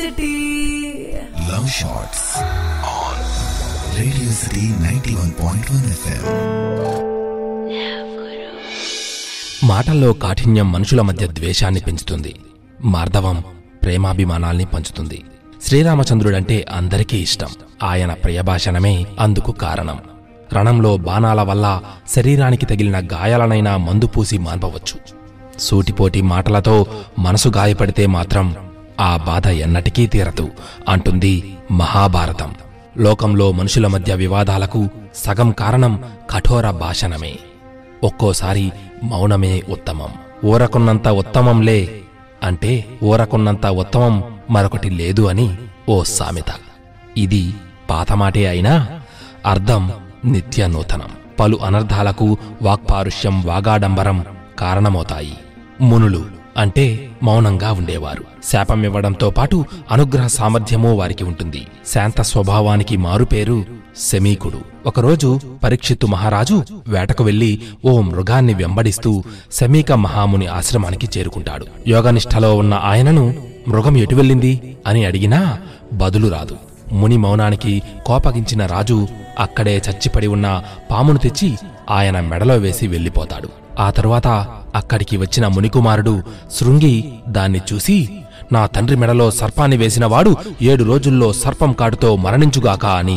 City. Love Shots on Radio City 91.1 FM. మాటల్లో కాఠిన్యం మనుషుల మధ్య ద్వేషాన్ని పెంచుతుంది. మార్దవం ప్రేమాభిమానాల్ని పంచుతుంది. శ్రీరామచంద్రుడంటే అందరికీ ఇష్టం. ఆయన ప్రియభాషణమే అందుకు కారణం. రణంలో బాణాల వల్ల శరీరానికి తగిలిన గాయాలనైనా మందు పూసి మాన్పవచ్చు. సూటిపోటి మాటలతో మనసు గాయపడితే మాత్రం ఆ బాధ ఎన్నటికీ తీరదు అంటుంది మహాభారతం. లోకంలో మనుషుల మధ్య వివాదాలకు సగం కారణం కఠోర భాషణమే. ఒక్కోసారి మౌనమే ఉత్తమం. ఊరకున్నంత ఉత్తమంలే అంటే ఊరకున్నంత ఉత్తమం మరొకటి లేదు అని ఓ సామెత. ఇది పాతమాటే అయినా అర్థం నిత్య నూతనం. పలు అనర్థాలకు వాక్పారుష్యం, వాగాడంబరం కారణమవుతాయి. మునులు అంటే మౌనంగా ఉండేవారు. శాపమివ్వడంతో పాటు అనుగ్రహ సామర్థ్యమూ వారికి ఉంటుంది. శాంత స్వభావానికి మారుపేరు శమీకుడు. ఒకరోజు పరీక్షిత్తు మహారాజు వేటకు వెళ్లి ఓ మృగాన్ని వెంబడిస్తూ శమీక మహాముని ఆశ్రమానికి చేరుకుంటాడు. యోగనిష్టలో ఉన్న ఆయనను మృగం ఎటు వెళ్ళింది అని అడిగినా బదులు రాదు. ముని మౌనానికి కోపగించిన రాజు అక్కడే చచ్చిపడి ఉన్న పామును తెచ్చి ఆయన మెడలో వేసి వెళ్ళిపోతాడు. ఆ తరువాత అక్కడికి వచ్చిన మునికుమారుడు శృంగి దాన్ని చూసి, నా తండ్రి మెడలో సర్పాన్ని వేసినవాడు 7 రోజుల్లో సర్పం కాటుతో మరణించుగాక అని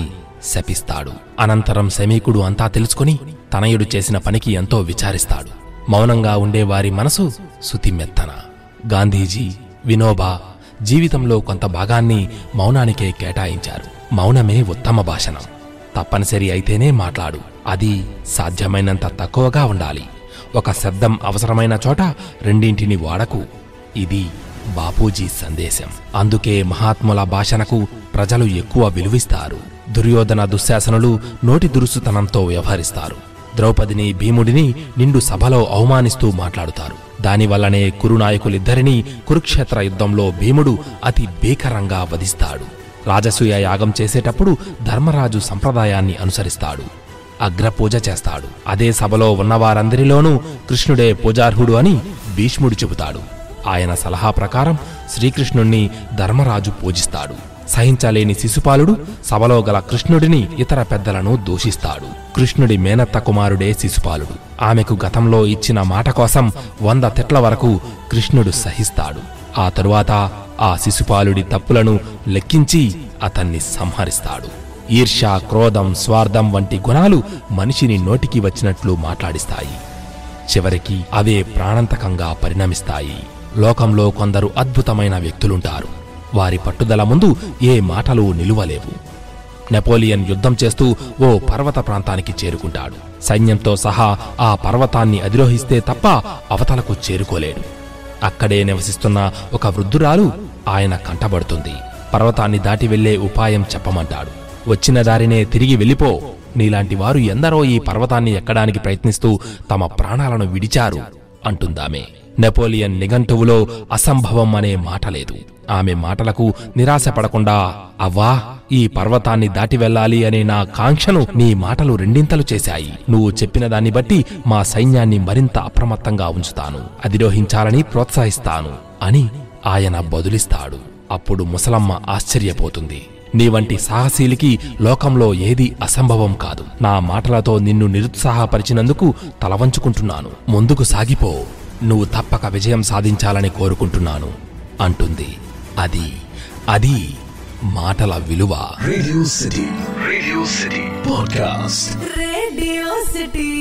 శపిస్తాడు. అనంతరం శమీకుడు అంతా తెలుసుకుని తనయుడు చేసిన పనికి ఎంతో విచారిస్తాడు. మౌనంగా ఉండేవారి మనసు సుతిమెత్తన. గాంధీజీ, వినోబా జీవితంలో కొంత భాగాన్ని మౌనానికే కేటాయించారు. మౌనమే ఉత్తమ భాషణం. తప్పనిసరి అయితేనే మాట్లాడు. అది సాధ్యమైనంత తక్కువగా ఉండాలి. ఒక శబ్దం అవసరమైన చోట రెండింటిని వాడకు. ఇది బాపూజీ సందేశం. అందుకే మహాత్ముల భాషణకు ప్రజలు ఎక్కువ విలువిస్తారు. దుర్యోధన దుశ్శాసనులు నోటి దురుసుతనంతో వ్యవహరిస్తారు. ద్రౌపదిని, భీముడిని నిండు సభలో అవమానిస్తూ మాట్లాడుతారు. దానివల్లనే కురునాయకులిద్దరినీ కురుక్షేత్ర యుద్ధంలో భీముడు అతి భీకరంగా వధిస్తాడు. రాజసూయ యాగం చేసేటప్పుడు ధర్మరాజు సంప్రదాయాన్ని అనుసరిస్తాడు. అగ్రపూజ చేస్తాడు. అదే సభలో ఉన్నవారందరిలోనూ కృష్ణుడే పూజార్హుడు అని భీష్ముడు చెబుతాడు. ఆయన సలహా ప్రకారం శ్రీకృష్ణుణ్ణి ధర్మరాజు పూజిస్తాడు. సహించలేని శిశుపాలుడు సభలో గల కృష్ణుడిని, ఇతర పెద్దలను దూషిస్తాడు. కృష్ణుడి మేనత్త కుమారుడే శిశుపాలుడు. ఆమెకు గతంలో ఇచ్చిన మాట కోసం 100 తిట్ల వరకు కృష్ణుడు సహిస్తాడు. ఆ తరువాత ఆ శిశుపాలుడి తప్పులను లెక్కించి అతన్ని సంహరిస్తాడు. ఈర్ష్య, క్రోధం, స్వార్థం వంటి గుణాలు మనిషిని నోటికి వచ్చినట్లు మాట్లాడిస్తాయి. చివరికి అవే ప్రాణాంతకంగా పరిణమిస్తాయి. లోకంలో కొందరు అద్భుతమైన వ్యక్తులుంటారు. వారి పట్టుదల ముందు ఏ మాటలు నిలువలేవు. నెపోలియన్ యుద్ధం చేస్తూ ఓ పర్వత ప్రాంతానికి చేరుకుంటాడు. సైన్యంతో సహా ఆ పర్వతాన్ని అధిరోహిస్తే తప్ప అవతలకు చేరుకోలేడు. అక్కడే నివసిస్తున్న ఒక వృద్ధురాలు ఆయన కంటబడుతుంది. పర్వతాన్ని దాటి వెళ్లే ఉపాయం చెప్పమంటాడు. వచ్చిన దారినే తిరిగి వెళ్ళిపో. నీలాంటి వారు ఎందరో ఈ పర్వతాన్ని ఎక్కడానికి ప్రయత్నిస్తూ తమ ప్రాణాలను విడిచారు అంటుందామె. నెపోలియన్ నిఘంటువులో అసంభవం అనే మాట లేదు. ఆమె మాటలకు నిరాశపడకుండా, అవ్వా, ఈ పర్వతాన్ని దాటి వెళ్ళాలి అనే నా కాంక్షను నీ మాటలు రెండింతలు చేశాయి. నువ్వు చెప్పిన దాన్ని బట్టి మా సైన్యాన్ని మరింత అప్రమత్తంగా ఉంచుతాను, అధిరోహించాలని ప్రోత్సహిస్తాను అని ఆయన బదులిస్తాడు. అప్పుడు ముసలమ్మ ఆశ్చర్యపోతుంది. నీ వంటి సాహసీలికి లోకంలో ఏదీ అసంభవం కాదు. నా మాటలతో నిన్ను నిరుత్సాహపరిచినందుకు తలవంచుకుంటున్నాను. ముందుకు సాగిపో. నువ్వు తప్పక విజయం సాధించాలని కోరుకుంటున్నాను అంటుంది. అది మాటల విలువ. Radio City. Radio City Podcast. Radio City.